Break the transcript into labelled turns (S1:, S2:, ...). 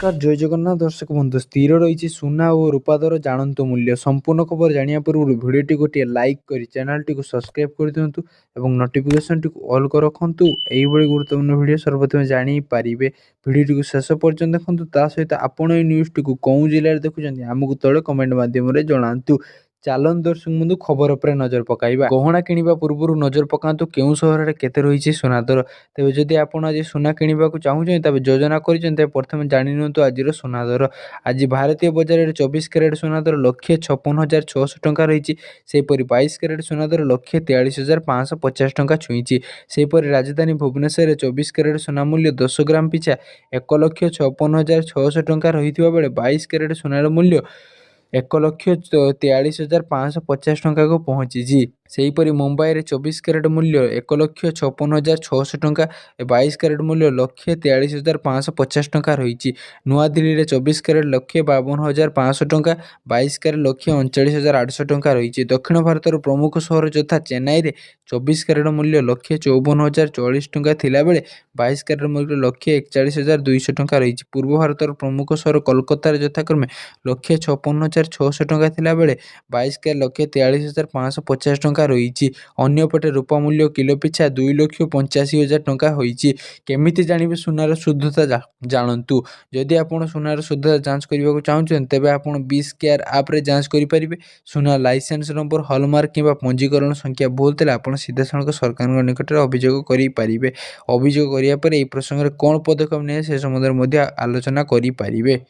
S1: नमस्कार जय जगन्नाथ दर्शक बंधु स्थिर रही सुना और रूपा दर जानतु मूल्य संपूर्ण खबर जाना पूर्व भिडियो गोटे लाइक कर चैनल टी सब्सक्राइब कर दिंतु और नोटिफिकेशन टी ऑल कर रखु यही गुरुत्वपूर्ण वीडियो सर्वप्रथम जापारे भिडियो टी शेष पर्यटन देखो ता सहित आपण न्यूज टी कौ जिले देखुं आमको तले कमेंट मध्यम जनातु चालन दर्शक बंधु खबर पर नजर पकाइबा गहना किनिबा पूर्व नजर पकातु केउं सहर में केते रही सुना दर तेज जदि आपण आज सुना किनिबा चाहूँ तब योजना कर प्रथम जाणी नियंतु आज सुना दर आज भारतीय बजार में 24 कैरेट सुना दर 1,56,600 टंका रही सेपरी 22 कैरेट सुना दर 1,43,550 टंका छुई सेपरी राजधानी भुवनेश्वर में 24 कैरेट सुना मूल्य 10 ग्राम पिछा 1,56,600 टंका रही बेले 22 कैरेट सुनार मूल्य 1,43,550 टंका को पहुंची सेहीपरि मुंबई में 24 कैरेट मूल्य 1,56,600 टंका 22 कैरेट मूल्य 1,43,550 टंका रही नुआदिल्ली में 24 कैरेट 1,52,500 टंका 22 कैरेट 1,39,800 टंका रही दक्षिण भारत प्रमुख सहर यथा चेन्नई में 24 कैरेट मूल्य 1,54,040 टंका थिला बेले 22 कैरेट मूल्य 1,41,200 टंका रही पूर्व भारत प्रमुख सहर कोलकाता यथाक्रमे 1,56,600 टंका थिला बेले 22 कैरेट 1,43,550 टंका रही अन्यपटे रूपा मूल्य किलो पिछा 2,85,000 टंका होईची केमिति जानिबे सुनार शुद्धता जानतु जदि आपण सुनार शुद्धता जांच करने को चाहते तेबे आपण 20 केयर ऐप रे जांच करि परिबे सुना लाइसेंस नंबर हॉलमार्क किंबा पंजीकरण संख्या भूल तेले आपण सीधा सड़क सरकार निकट में अभियोग करि परिबे अभियोग करिया पर एई प्रसंग रे कोन पदक्षेप ने से संबंध में आलोचना करि परिबे।